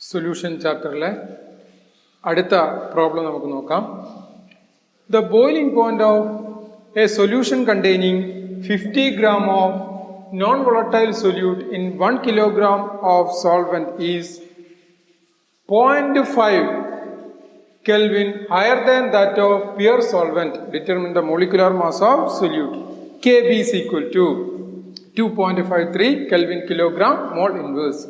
Solution ചാപ്റ്ററിലെ അടുത്ത problem നമുക്ക് നോക്കാം. The boiling point of a solution containing 50 gram of non-volatile solute in 1 kilogram of solvent is 0.5 Kelvin higher than that of pure solvent. Determine the molecular mass of solute. Kb is equal to 2.53 Kelvin kilogram mole inverse.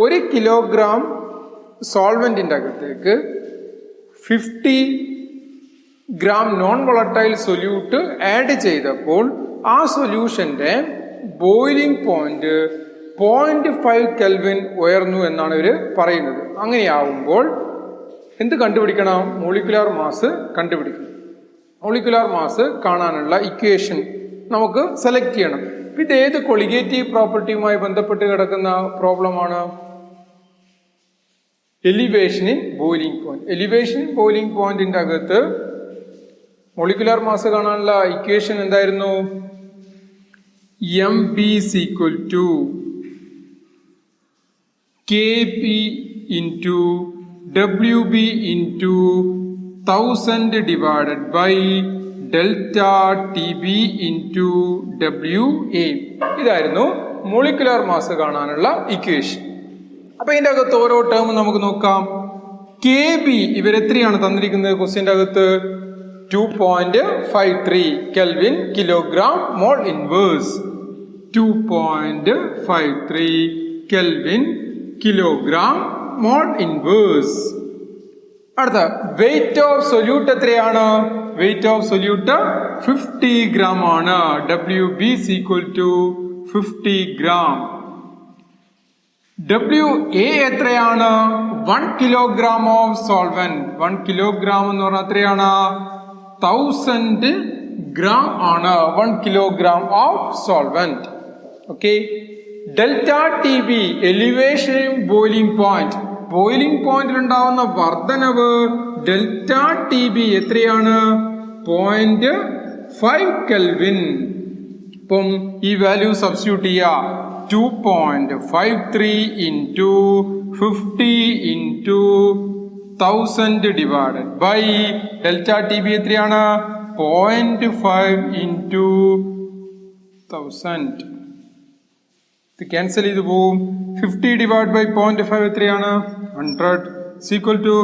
1 kilogram സോൾവെന്റിൻ്റെ അകത്തേക്ക് 50 gram non volatile solute add ചെയ്തപ്പോൾ ആ സൊല്യൂഷന്റെ boiling point 0.5 kelvin ഉയർന്നു എന്നാണ് ഇവർ പറയുന്നത്. അങ്ങനെയാവുമ്പോൾ എന്ത് കണ്ടുപിടിക്കണം? മോളിക്കുലാർ മാസ് കണ്ടുപിടിക്കണം. മോളിക്കുലാർ മാസ് കാണാനുള്ള ഇക്വേഷൻ നമുക്ക് സെലക്ട് ചെയ്യണം. ഇത് ഏത് കൊളിഗേറ്റീവ് പ്രോപ്പർട്ടിയുമായി ബന്ധപ്പെട്ട് കിടക്കുന്ന പ്രോബ്ലമാണ്? Elevation in boiling point. Elevation in boiling പോയിന്റിന്റെ അകത്ത് മോളിക്കുലാർ മാസ് കാണാനുള്ള ഇക്വേഷൻ എന്തായിരുന്നു? Mb is equal to Kp into Wb into 1000 divided by delta Tb into Wa. ഇതായിരുന്നു മോളിക്കുലാർ മാസ് കാണാനുള്ള ഇക്വേഷൻ. അപ്പൊ ഇതിന്റെ അകത്ത് ഓരോ ടേം നമുക്ക് നോക്കാം. കെ ബി ഇവരെത്രയാണ് തന്നിരിക്കുന്നത് ക്വസ്റ്റ്യന്റെ അകത്ത്? 2.53 kelvin kilogram mole inverse. 2.53 kelvin kilogram mole inverse. അടുത്ത വെയിറ്റ് ഓഫ് സൊല്യൂട്ട് എത്രയാണ്? വെയിറ്റ് ഓഫ് സൊല്യൂട്ട് 50 gram ആണ്. Wb is equal to 50 gram. Wa എത്രയാണ്? 1 kilogram ഓഫ് സോൾവെന്റ്. 1 kilogram എന്ന് പറഞ്ഞാൽ എത്രയാണ്? 1000 gram ആണ് 1 kilogram of solvent. Okay. Delta T B elevation boiling point. Boiling പോയിന്റിൽ ഉണ്ടാവുന്ന വർധനവ് ഡെൽറ്റ ടി ബി എത്രയാണ്? 0.5 കെൽവിൻ. ഇപ്പം ഈ വാല്യൂ സബ്സ്റ്റിറ്റ്യൂട്ട് ചെയ്യുക. 2.53 into 50 into 1000 divided by delta TB എത്രയാണ്? 0.5 into 1000. ഇത് ക്യാൻസൽ ചെയ്ത് പോവും. 50 divided by 0.5 എത്രയാണ്? 100 is equal to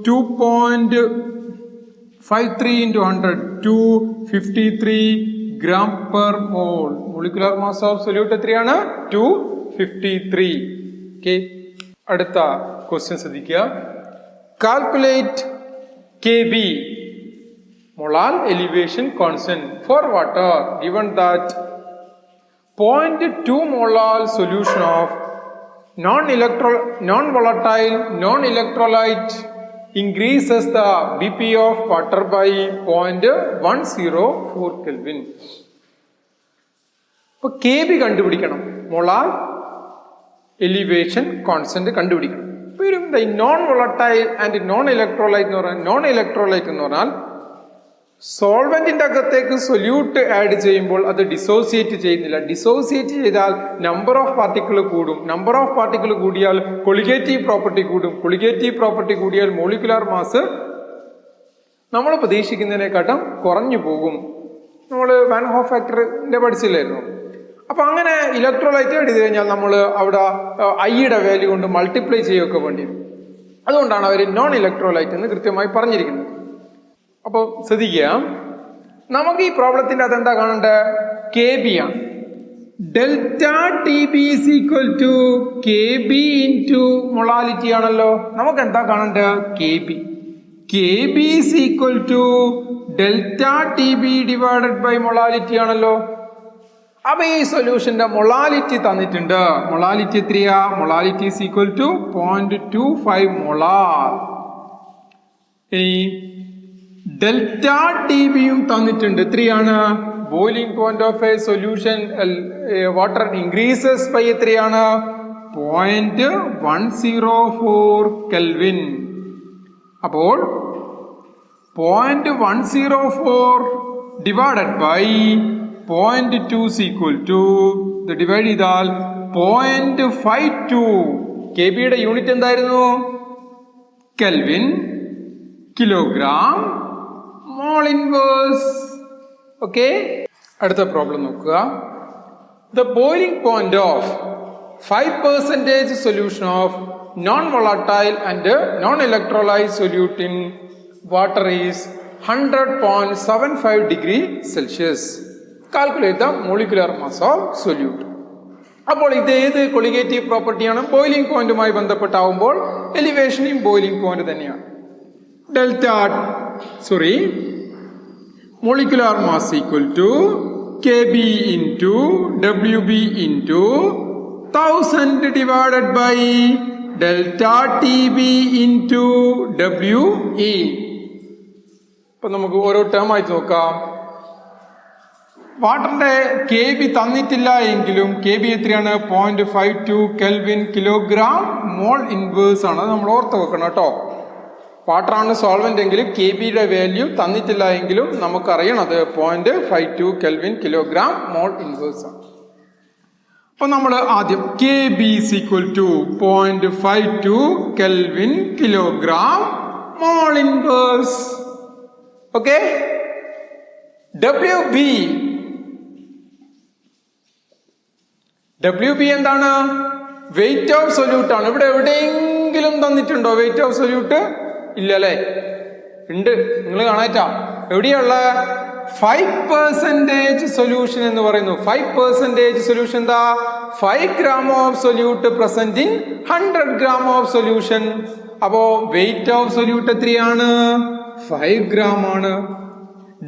2.53 into 100 253 gram per mole. Molecular mass of solute എത്രയാണ്? 253. ഓക്കെ. അടുത്ത ക്വസ്റ്റ്യൻ ശ്രദ്ധിക്കുക. Calculate K B molal elevation constant four water given that 0.2 molal solution of non volatile non electrolyte increases the BP of water by 0.104 Kelvin. ഇപ്പൊ K B കണ്ടുപിടിക്കണം. Molar elevation constant കണ്ടുപിടിക്കണം. ഇപ്പൊ non volatile and non electrolyte എന്ന് പറഞ്ഞാൽ, non electrolyte എന്ന് പറഞ്ഞാൽ സോൾവെന്റിന്റെ അകത്തേക്ക് solute add ചെയ്യുമ്പോൾ അത് ഡിസോസിയേറ്റ് ചെയ്യുന്നില്ല. ഡിസോസിയേറ്റ് ചെയ്താൽ നമ്പർ ഓഫ് പാർട്ടിക്കിൾ കൂടും. നമ്പർ ഓഫ് പാർട്ടിക്കിൾ കൂടിയാൽ കൊളിഗേറ്റീവ് പ്രോപ്പർട്ടി കൂടും. കൊളിഗേറ്റീവ് പ്രോപ്പർട്ടി കൂടിയാൽ മോളിക്കുലാർ മാസ് നമ്മൾ പ്രതീക്ഷിക്കുന്നതിനെക്കാട്ടും കുറഞ്ഞു പോകും. നമ്മൾ വാൻ ഹോഫ് ഫാക്ടറിന്റെ പഠിച്ചില്ലായിരുന്നു. അപ്പൊ അങ്ങനെ ഇലക്ട്രോലൈറ്റ് ആഡ് ചെയ്ത് കഴിഞ്ഞാൽ നമ്മൾ അവിടെ ഐയുടെ വാല്യൂ കൊണ്ട് മൾട്ടിപ്ലൈ ചെയ്യുകയൊക്കെ വേണ്ടി വരും. അതുകൊണ്ടാണ് അവർ നോൺ ഇലക്ട്രോലൈറ്റ് എന്ന് കൃത്യമായി പറഞ്ഞിരിക്കുന്നത്. അപ്പൊ ശ്രദ്ധിക്കുക, നമുക്ക് ഈ പ്രോബ്ലത്തിന്റെ അത് എന്താ കാണേണ്ടത്? കെ ബി ആണ്. Delta T B is equal to K B into molality ആണല്ലോ. നമുക്ക് എന്താ കാണേണ്ടത്? K B. K B is equal to delta T B divided by molality ആണല്ലോ. അപ്പൊ ഈ സൊല്യൂഷന്റെ മൊളാലിറ്റി തന്നിട്ടുണ്ട്. മൊളാലിറ്റി എത്രയാ? Molality is equal to 0.25 molar. ഇനി ഡെൽറ്റ ടി ബിയും തന്നിട്ടുണ്ട്. എത്രയാണ്? Boiling point of a solution water increases by എത്രയാണ്? 0.104 കെൽവിൻ. അപ്പോൾ 0.104 divided by 0.2 is equal to, ഇത് ഡിവൈഡ് ചെയ്താൽ 0.52 കെ ബിയുടെ യൂണിറ്റ് എന്തായിരുന്നു? Kelvin, kilogram, mole inverse. Okay, അടുത്ത പ്രോബ്ലം നോക്കുക. The boiling point of 5% solution of non-volatile and non-electrolyte solute in water is 100.75 degree Celsius. Calculate the molecular mass of solute. അപ്പോൾ ഇത് ഏത് colligative പ്രോപ്പർട്ടിയാണ്? Boiling പോയിന്റുമായി ബന്ധപ്പെട്ടാവുമ്പോൾ എലിവേഷനും boiling point തന്നെയാണ്. molecular mass equal to Kb into Wb into 1000 divided by delta Tb into We. ഇപ്പൊ നമുക്ക് ഓരോ term ആയിട്ട് നോക്കാം. വാട്ടറിന്റെ കെ ബി തന്നിട്ടില്ല എങ്കിലും കെ ബി എത്രയാണ്? 0.52 കെൽവിൻ കിലോഗ്രാം മോൾ ഇൻവേഴ്സ് ആണ്. നമ്മൾ ഓർത്ത് വെക്കണം കേട്ടോ. വാട്ടറാണ് സോൾവെന്റ് എങ്കിൽ കെ ബിയുടെ വാല്യൂ തന്നിട്ടില്ല എങ്കിലും നമുക്കറിയണത് 0.52 കെൽവിൻ കിലോഗ്രാം മോൾ ഇൻവേഴ്സ് ആണ്. അപ്പൊ നമ്മൾ ആദ്യം K B is equal to 0.52 kelvin kilogram mole inverse. Okay, W B എന്താണ്? വെയിറ്റ് ഓഫ് സൊല്യൂട്ട് ആണ്. ഇവിടെ എവിടെയെങ്കിലും തന്നിട്ടുണ്ടോ വെയിറ്റ് ഓഫ് സൊല്യൂട്ട്? ഇല്ല അല്ലേ? ഉണ്ട്, നിങ്ങൾ കാണാറ്റാ. എവിടെയുള്ള 5% സൊല്യൂഷൻ എന്ന് പറയുന്നു. 5% സൊല്യൂഷൻ എന്താ? 5 gram of solute present in 100 gram of solution. അപ്പോ വെയിറ്റ് ഓഫ് സൊല്യൂട്ട് എത്രയാണ്? 5 gram ആണ്.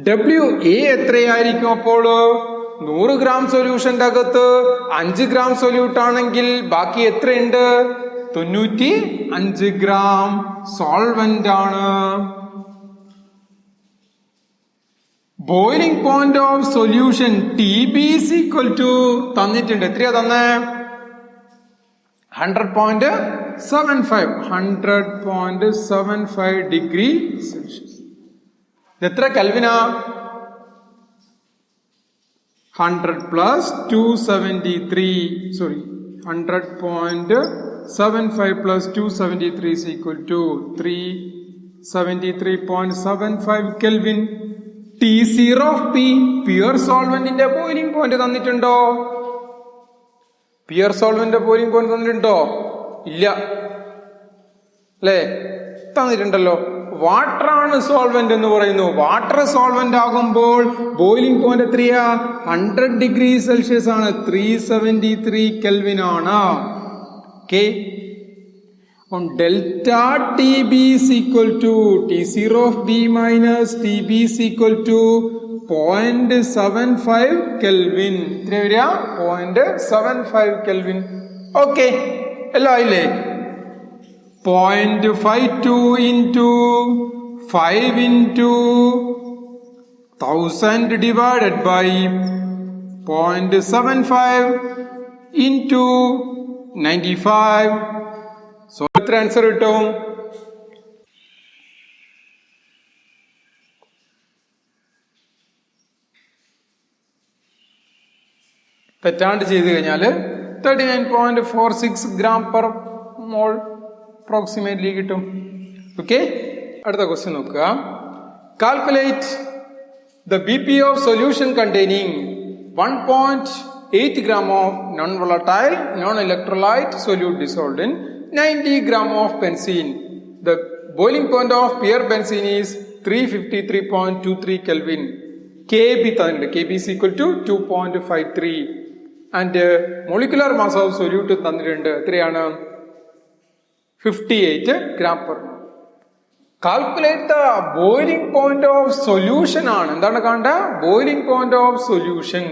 WA എത്രയായിരിക്കും? അപ്പോൾ 100 gram സൊല്യൂഷന്റെ അകത്ത് 5 gram സൊല്യൂട്ട് ആണെങ്കിൽ ബാക്കി എത്രയുണ്ട്? 95 gram സോൾവെന്റ് ആണ്. Boiling point of solution TB is equal to തന്നിട്ടുണ്ട്. എത്രയാ തന്നെ? 100.75 ഡിഗ്രി സെൽഷ്യസ്. എത്ര കെൽവിനാ? 100 plus 100.75 plus 273 is equal to 373.75 Kelvin. T0 of P, pure solvent in the boiling point തന്നിട്ടുണ്ടോ? പ്യുർ സോൾവെന്റ് ബോയിലിംഗ് പോയിന്റ് തന്നിട്ടുണ്ടോ? ഇല്ല അല്ലേ? തന്നിട്ടുണ്ടല്ലോ. വാട്ടർ ആണ് സോൾവെന്റ് എന്ന് പറയുന്നു. വാട്ടർ സോൾവെന്റ് ആകുമ്പോൾ ബോയിലിംഗ് പോയിന്റ് എത്രയാ? 100 ഡിഗ്രി സെൽഷ്യസ് ആണ്. 373 കെൽവിൻ ആണ്. ഓക്കെ, അപ്പം delta TB is equal to T0 of B minus TB is equal to 0.75 kelvin. എത്ര വരിക? 0.75 കെൽവിൻ. ഓക്കെ, എല്ലാം ആയില്ലേ? 0.52 into 5 into 1000 divided by 0.75 into 95. So എത്ര ആൻസർ കിട്ടും? തെറ്റാണ്ട് ചെയ്ത് കഴിഞ്ഞാൽ 39.46 gram per mole അപ്രോക്സിമേറ്റ്ലി കിട്ടും. ഓക്കെ, അടുത്ത ക്വസ്റ്റ്യൻ നോക്കുക. Calculate the BP of solution containing 1.8 gram of non volatile non electrolyte solute dissolved in 90 gram of benzene. The boiling point of pure benzene is 353.23 kelvin. KB തന്നിട്ടുണ്ട്. KB is equal to 2.53 and molecular mass of solute തന്നിട്ടുണ്ട്. എത്രയാണ്? 58 gram per mole. Calculate the boiling point of solution ആണ്. എന്താണ് കാണേണ്ട? Boiling point of solution.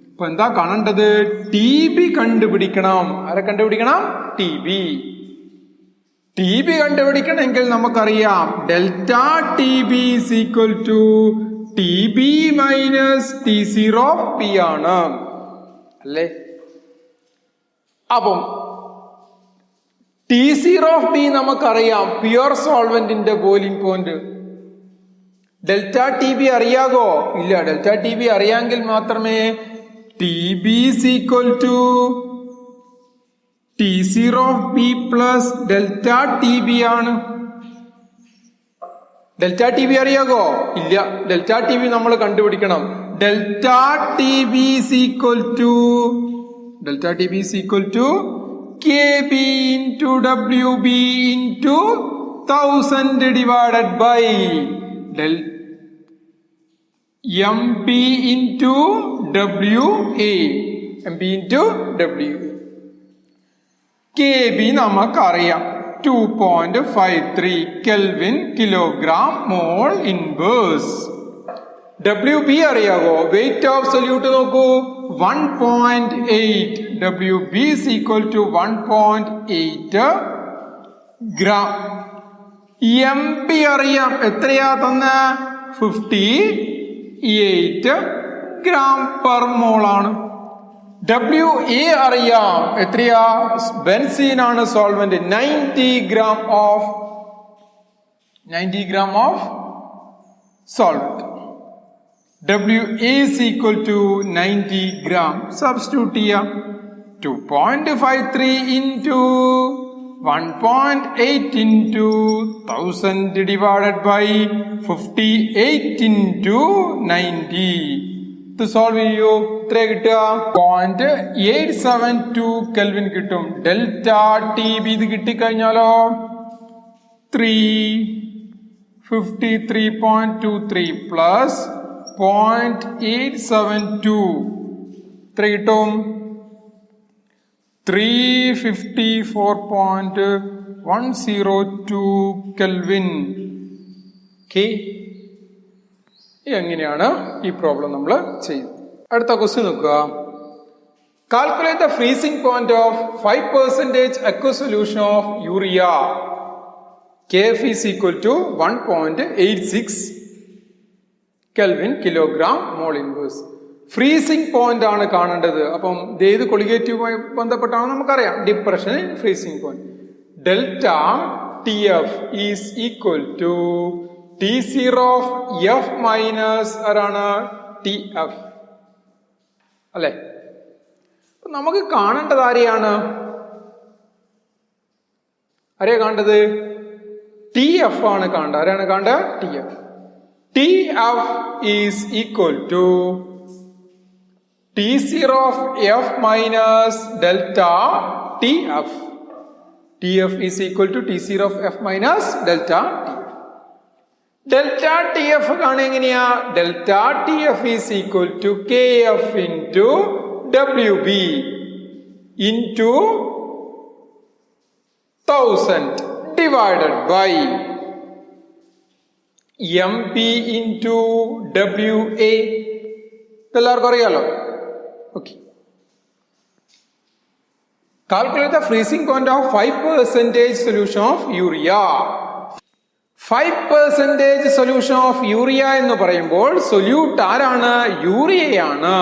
ഇപ്പൊ എന്താ കാണേണ്ടത്? TB കണ്ടുപിടിക്കണം. ആരെ കണ്ടുപിടിക്കണം? TB കണ്ടുപിടിക്കണമെങ്കിൽ നമുക്കറിയാം delta TB is equal to TB minus T0 P ആണ് അല്ലേ? അപ്പം T0 of B നമുക്കറിയാം, പ്യുർ സോൾവെന്റിന്റെ ബോയിലിംഗ് പോയിന്റ്. ഡെൽറ്റ TB അറിയാകോ? ഇല്ല. ഡെൽറ്റ TB അറിയാമെങ്കിൽ മാത്രമേ TB is equal to T0 of B plus delta TB ആണ്. ഡെൽറ്റ ടി ബി അറിയാകോ? ഇല്ല. ഡെൽറ്റ ടി ബി നമ്മൾ കണ്ടുപിടിക്കണം. Delta T B is equal to KB into WB into 1000 divided by MB into WA. MB into WA. KB നമുക്കറിയാം 2.53 Kelvin kilogram mole inverse. WB അറിയാവോ? Wait of solute നോക്കൂ, 1.8. WB is equal to 1.8 gram. MB അറിയാം, എത്രയാ തന്ന? 58 gram per mole ആണ്. WA അറിയാം, എത്രയാ? Benzene ആണ് solvent. 90 gram of solvent. WA is equal to 90 gram. Substitute ചെയ്യാം. 2.53 into 1.8 into 1000 divided by 58 into 90. ഇത് സോൾവ് ചെയ്യൂ. ഇത്ര കിട്ടുക 0.872 കെൽവിൻ കിട്ടും. ഡെൽറ്റ ടി ബി ഇത് കിട്ടിക്കഴിഞ്ഞാലോ 353.23 പ്ലസ് 0.872 എത്ര കിട്ടും? 354.102 കെൽവിൻ. എങ്ങനെയാണ് ഈ പ്രോബ്ലം നമ്മൾ ചെയ്യുന്നത്? അടുത്ത ക്വസ്റ്റ്യൻ നോക്കുക. Calculate the freezing point of 5% aqueous solution of urea. Kf is equal to 1.86 Kelvin kilogram mole inverse. Freezing point ആണ് കാണേണ്ടത്. അപ്പം ഏത് കൊളിഗേറ്റീവുമായി ബന്ധപ്പെട്ടാണ് നമുക്കറിയാം. Depression in freezing point. Delta T F is equal to T0 of F minus ആരാണ്? T F അല്ലെ? നമുക്ക് കാണേണ്ടത് ആരെയാണ്? ആരെയാ കാണേണ്ടത്? ടി എഫ് ആണ് കാണേണ്ടത്. ആരെയാണ് കാണേണ്ടത്? T F. T F is equal to T0 of F minus delta TF. TF is equal to T0 of F minus delta TF. Delta TF കാണാൻ എങ്ങനെയാ? Delta TF is equal to KF into WB into 1000 divided by MB into WA. എല്ലാവർക്കും അറിയാലോ? Okay. Calculate the freezing point of 5% solution of urea. 5% solution of urea എന്ന് പറയുമ്പോൾ solute ആരാണ്? യൂറിയയാണ്.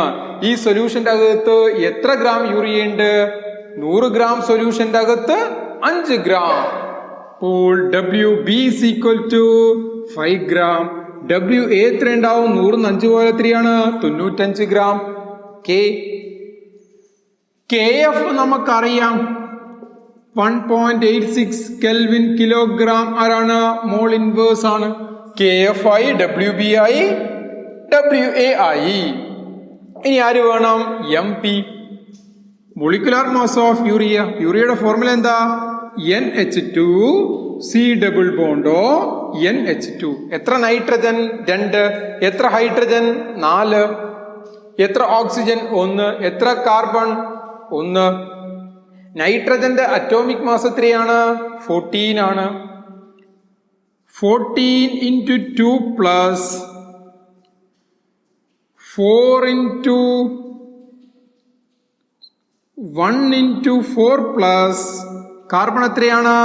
ഈ സൊല്യൂഷന്റെ അകത്ത് എത്ര ഗ്രാം യൂറിയ ഉണ്ട്? 100 ഗ്രാം സൊല്യൂഷന്റെ അകത്ത് 5 ഗ്രാം. അപ്പോൾ WB is equal to 5 gram. WA എത്ര ഉണ്ടാവും? 100 5 പോലെ എത്രയാണ്? 95 ഗ്രാം. KF നമുക്കറിയാം 1.86 കെൽവിൻ കിലോഗ്രാം ആരാണ്? മോൾ ഇൻവേഴ്സ് ആണ്. KF ആയി, WB ആയി, WA ആയി. ഇനി ആര് വേണം? MP. Molecular mass of urea. യൂറിയയുടെ ഫോർമുല എന്താ? NH2C double ബോണ്ടോ NH2. എത്ര നൈട്രജൻ? 2. എത്ര ഹൈഡ്രജൻ? 4. എത്ര ഓക്സിജൻ? 1. എത്ര കാർബൺ? 1. നൈട്രജന്റെ അറ്റോമിക് മാസ് എത്രയാണ്? 14 ആണ്. 14 into 2 plus 4 into 1 into 4 plus carbon എത്രയാണ്?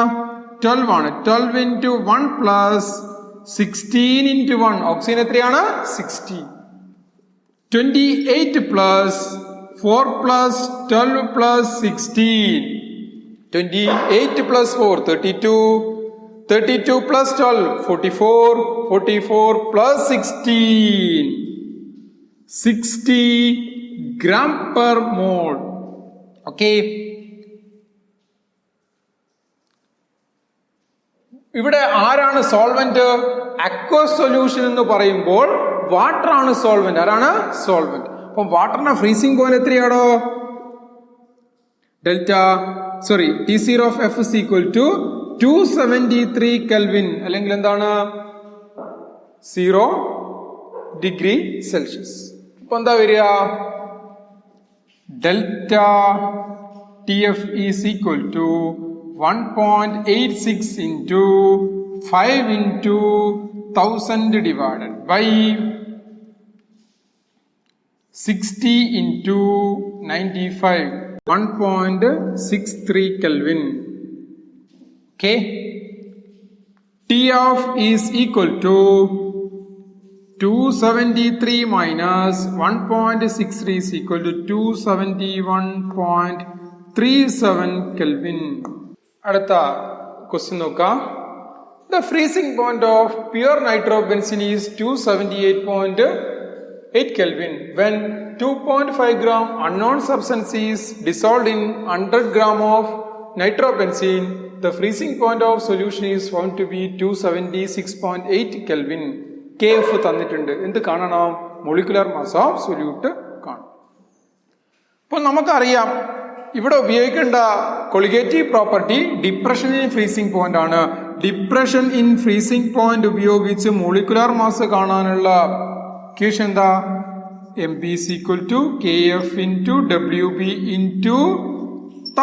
12 ആണ്. 12 into 1 plus 16 into 1 ഓക്സിജൻ എത്രയാണ്? 60. 28 plus 4 plus 12 plus 16. 28 plus 4 32. 32 plus 12 44. 44 plus 16 60 gram per mole. Okay. ഇവിടെ ആരാണ് സോൾവെന്റ്? അക്വസ് സൊല്യൂഷൻ എന്ന് പറയുമ്പോൾ വാട്ടർ ആണ് സോൾവെന്റ്. ആരാണ് സോൾവെന്റ്? അപ്പം വാട്ടറിന്റെ ഫ്രീസിംഗ് പോയിന്റ് എത്രയാണോ? T0 of F is equal to 273 Kelvin അല്ലെങ്കിൽ എന്താണ് 0 ഡിഗ്രി സെൽഷ്യസ്. അപ്പൊ എന്താ വരിക? Delta TF is equal to 1.86 into 5 into 1000 divided by 60 into 95, 1.63 Kelvin. Okay, TF is equal to 273 minus 1.63 is equal to 271.37 Kelvin. അടുത്ത question നോക്കാം. The freezing point of pure nitrobenzene is 278.8 Kelvin when 2.5 gram unknown substance is dissolved in 100 gram of nitrobenzene. The freezing point of solution is found to be 276.8 Kelvin. KF തന്നിട്ടുണ്ട്. എന്ത് കാണണം? Molecular mass of solute കാണണം. അപ്പോൾ നമുക്കറിയാം ഇവിടെ ഉപയോഗിക്കേണ്ട colligative property depression in freezing point ആണ്. Depression in freezing point ഉപയോഗിച്ച് മോളിക്കുലർ മാസ് കാണാനുള്ള ഇക്വേഷൻ എന്താ? MP is equal to KF into WB into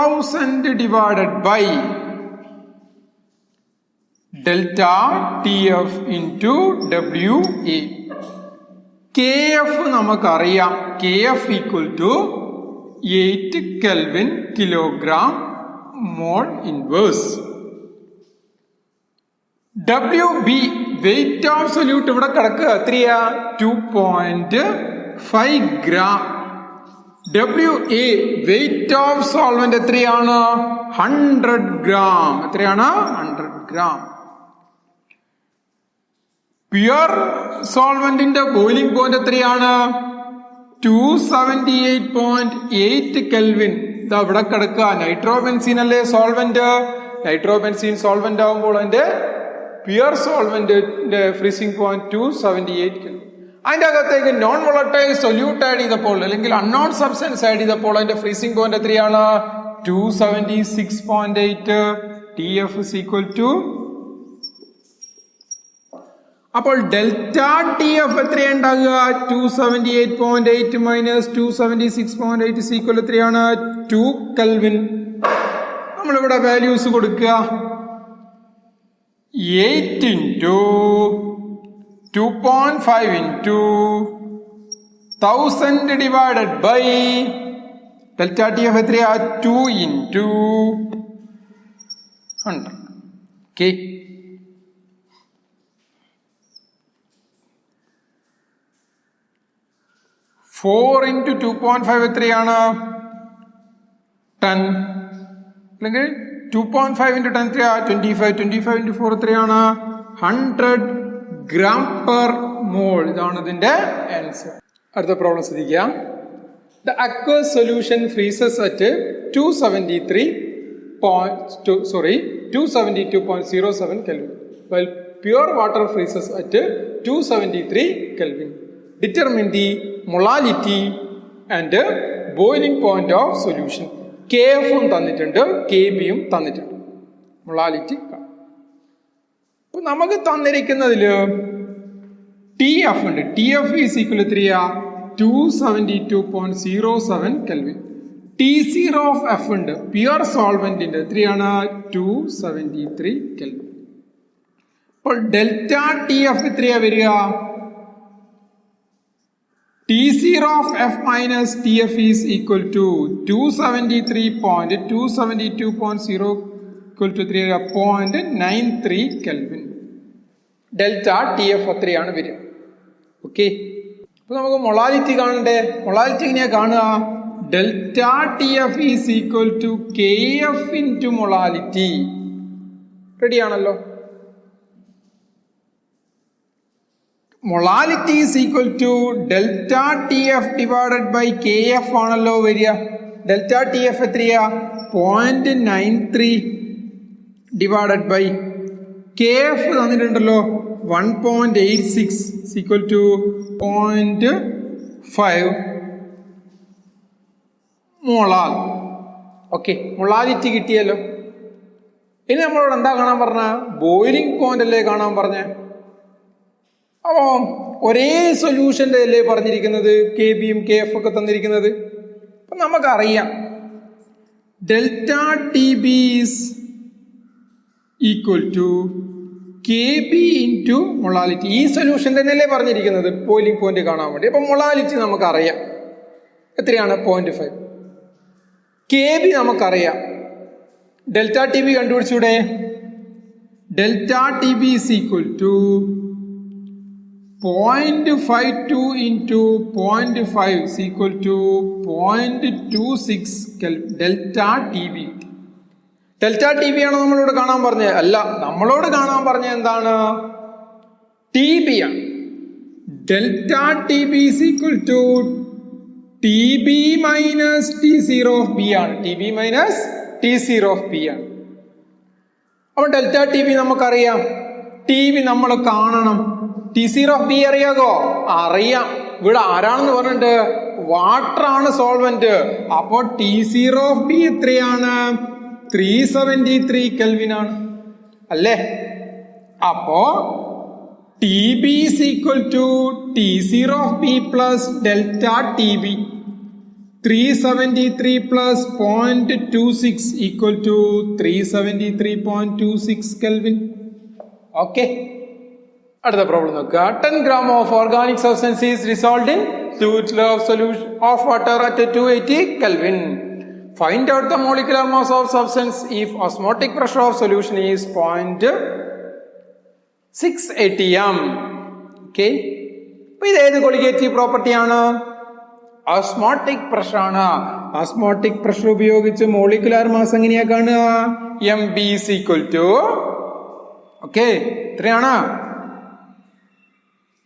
1000 divided by delta TF into WA. KF നമുക്കറിയാം. KF equal to 8 Kelvin kilogram mole inverse. WB weight of solute ഇവിടെ കിടക്കുക എത്രയാ? 2.5 gram. WA weight of solvent എത്രയാണ്? 100 gram. എത്രയാണ്? 100 gram. Pure സോൾവെന്റിന്റെ boiling point എത്രയാണ്? 278.8 kelvin. ഇത് അവിടെ കിടക്കുക. നൈട്രോബെൻസീൻ അല്ലേ സോൾവെന്റ്? നൈട്രോബെൻസീൻ സോൾവെന്റ് ആകുമ്പോൾ അതിന്റെ പ്യുവർ സോൾവെന്റിന്റെ ഫ്രീസിംഗ് പോയിന്റ് 278 കെൽവിൻ. അതിന്റെ അകത്തേക്ക് നോൺ വോളട്ടൈൽ സൊല്യൂട്ട് ആഡ് ചെയ്തപ്പോൾ അല്ലെങ്കിൽ അൺനോൺ സബ്സ്റ്റൻസ് ആഡ് ചെയ്തപ്പോൾ അതിന്റെ ഫ്രീസിംഗ് പോയിന്റ് എത്രയാണ്? 276.8. TF is equal to, അപ്പോൾ delta TF എത്രയുണ്ടാകുക? 278.8 minus 276.8 is equal എത്രയാണ്? 2 കെൽവിൻ. നമ്മളിവിടെ വാല്യൂസ് കൊടുക്കുക. 8 into 2.5 into 1000 divided by delta TF എത്രയാ? 2 into 100. Okay. 4 into 2.5 എത്രയാണ്? 10. അല്ലെങ്കിൽ 2.5 into 10 എത്രയാ? 25. 25 into 4 എത്രയാണ്? 100 gram per mole. ഇതാണ് ഇതിന്റെ ആൻസർ. അടുത്ത പ്രോബ്ലം ശ്രദ്ധിക്കുക. The aqueous solution freezes at 272.07 Kelvin, while pure water freezes at 273 Kelvin. Determine the molality and boiling point of solution. KF ഉം തന്നിട്ടുണ്ട്, KB യും തന്നിട്ടുണ്ട്. മൊളാലിറ്റി. അപ്പൊ നമുക്ക് തന്നിരിക്കുന്നതില് TF ഉണ്ട്. TF is equal to 272.07 Kelvin. T0 of F ഉണ്ട്. Pure സോൾവെന്റിന്റെ എത്രയാണ്? 273 Kelvin. അപ്പോൾ ഡെൽറ്റ TF എത്രയാ വരിക? T0 of F minus TF is equal to 273.272.0 equal to 0.93 Kelvin. Delta TF എത്രയാണ് വരിക? ഓക്കെ. അപ്പൊ നമുക്ക് മൊളാലിറ്റി കാണണ്ടേ? മൊളാലിറ്റി എങ്ങനെയാ കാണുക? Delta TF is equal to KF into molality. Ready ആണല്ലോ? Molality is equal to delta TF divided by KF ആണല്ലോ വരിക. ഡെൽറ്റ TF എത്രയാ? 0.93 divided by KF തന്നിട്ടുണ്ടല്ലോ 1.86 equal to 0.5 molar. Okay, molality കിട്ടിയല്ലോ. ഇനി നമ്മളോട് എന്താ കാണാൻ പറഞ്ഞ? ബോയിലിംഗ് പോയിന്റ് അല്ലേ കാണാൻ പറഞ്ഞ. അപ്പോ ഒരേ സൊല്യൂഷന്റെ അല്ലേ പറഞ്ഞിരിക്കുന്നത്, KB യും KF ഒക്കെ തന്നിരിക്കുന്നത്. അപ്പൊ നമുക്കറിയാം delta TB is equal to KB into molality. ഈ സൊല്യൂഷൻ തന്നെയല്ലേ പറഞ്ഞിരിക്കുന്നത് ബോയിലിംഗ് പോയിന്റ് കാണാൻ വേണ്ടി. അപ്പൊ മൊളാലിറ്റി നമുക്കറിയാം എത്രയാണ്, 0.5. KB നമുക്കറിയാം. ഡെൽറ്റ TB കണ്ടുപിടിച്ചൂടെ? Delta TB is equal to 0.52 into 0.5 is equal to 0.26 Kelvin. Delta TB. Delta TB ആണ് നമ്മളോട് കാണാൻ പറഞ്ഞത്. അല്ല, നമ്മളോട് കാണാൻ പറഞ്ഞ എന്താണ്? TB ആണ്. Delta TB is equal to TB minus T0 of B ആണ്. TB minus T0 of B ആണ്. അപ്പൊ ഡെൽറ്റ TB നമുക്കറിയാം. TB നമ്മൾ കാണണം. T0 of B അറിയാകോ? അറിയാം. ഇവിടെ ആരാണെന്ന് പറഞ്ഞിട്ട് വാട്ടർ ആണ് സോൾവെന്റ്. അപ്പോ T0 of B എത്രയാണ്? 373 കെൽവിൻ ആണ് അല്ലേ? അപ്പോ TB is equal to T0 of B plus delta TB. 373 plus 0.26 equal to 373.26 Kelvin. Okay. അടുത്ത പ്രോബ്ലം നോക്കുക. 10 gram of organic substance is dissolved in fluid of solution of water at 280 Kelvin. Find out the molecular mass of substance if osmotic pressure of solution is 0.6 atm. Okay. അപ്പോൾ ഇത് ഏത് colligative property ആണ്? Osmotic pressure ആണ്. Osmotic pressure ഉപയോഗിച്ച് molecular mass എങ്ങനെയാ കാണുക? MB is equal to okay എത്രയാണ്?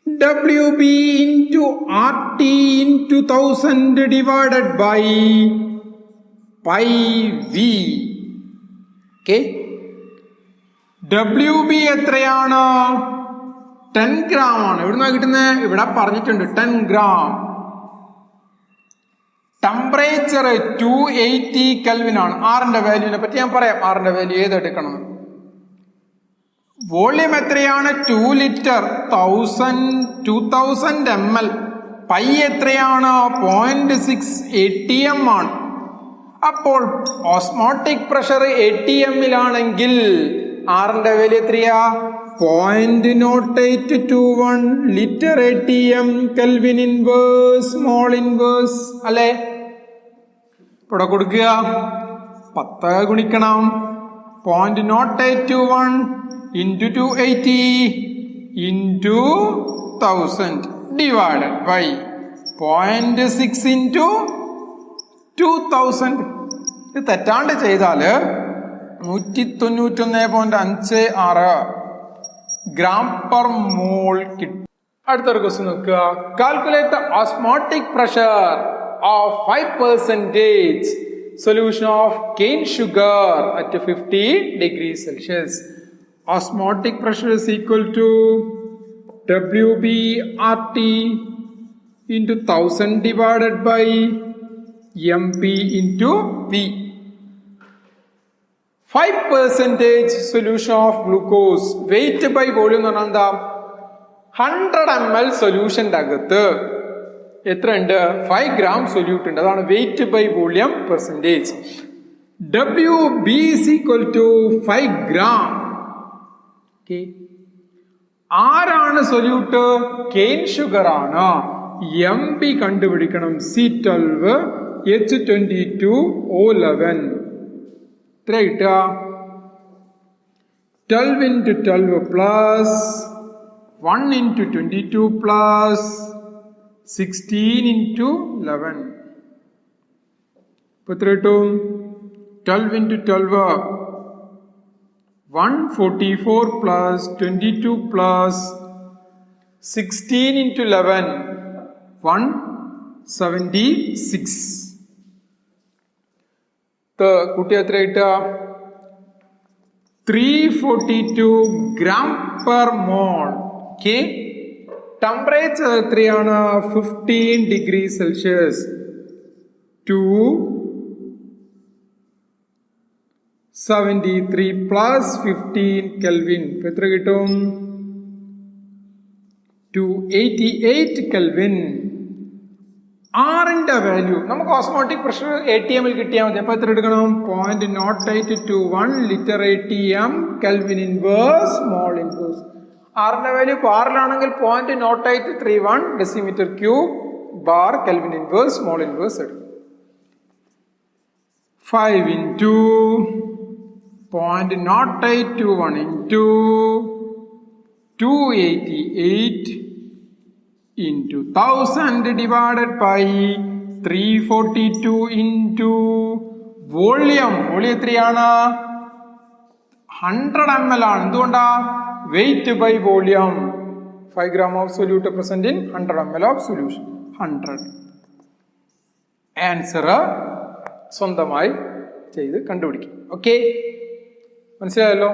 WB into RT into 1000 divided by pi V. Okay. WB എത്രയാണ്? 10 gram ആണ്. എവിടുന്നാ കിട്ടുന്നത്? ഇവിടെ പറഞ്ഞിട്ടുണ്ട് 10 gram. ടെമ്പറേച്ചർ 280 കെൽവിൻ ആണ്. ആറിന്റെ വാല്യൂവിനെ പറ്റി ഞാൻ പറയാം. ആറിന്റെ വാല്യൂ ഏതെടുക്കണം? വോള്യം എത്രയാണ്? 2 ലിറ്റർ 2000 ml. പൈ എത്രയാണ്? 0.6 atm ആണ്. അപ്പോൾ ഓസ്മോട്ടിക് പ്രഷർ atm ലാണെങ്കിൽ ആറിന്റെ വാല്യൂ എത്രയാ? 0.0821 litre atm kelvin inverse mole inverse അല്ലേ? ഇവിടെ കൊടുക്കുക 10 ഗുണിക്കണം 0.0821 into 280 into 1000 divided by 0.6 into 2000. ഇത് തെറ്റാണ്ട് ചെയ്താല് 191.56 gram per mole കിട്ടും. അടുത്തൊരു ക്വസ്റ്റ്യൻ നോക്കുക. Calculate the osmotic pressure of 5% solution of cane sugar at 50 degrees Celsius. Osmotic pressure is equal to WB RT into 1000 divided by MP into V. 5% solution of glucose weight by volume എന്ന് പറഞ്ഞാൽ എന്താ? 100 ml സൊല്യൂഷൻ്റെ അകത്ത് എത്ര ഉണ്ട്? 5 gram solute ഉണ്ട്. അതാണ് weight by volume percentage. WB is equal to 5 gram. ആരാണ് solute? Cane sugar ആണ്. MB കണ്ടുപിടിക്കണം. C12 H22 O11 എത്ര കിട്ടുക? 12 into 12 plus 1 into 22 plus 16 into 11. ഇപ്പൊ എത്ര കിട്ടും? 12 into 12 144 plus 22 plus 16 into 11 176. കുട്ടി എത്ര കിട്ടുക? 342 gram per mole. Okay. Temperature എത്രയാണ്? 15 degrees Celsius. 273 plus 15 Kelvin. എത്ര കിട്ടും? 288 Kelvin. ആറിന്റെ വാല്യൂ നമുക്ക് ഓസ്മോട്ടിക് പ്രഷർ ATM ൽ കിട്ടിയാൽ മതി. അപ്പൊ എത്ര എടുക്കണം? 0.0821 litre ATM kelvin inverse mole inverse. ആറിന്റെ വാല്യൂ ബാറിലാണെങ്കിൽ 0.0831 decimetre cube bar kelvin inverse mole inverse എടുക്കും. 5 into 0.0821 into 288 into 1000 divided by 342 into volume എത്രയാണ്? 100 ml ആണ്. എന്തുകൊണ്ടാ? Weight by volume. 5 gram of solute present in 100 ml of solution. 100. Answer സ്വന്തമായി ചെയ്ത് കണ്ടുപിടിക്കും. Okay, മനസ്സിലായല്ലോ?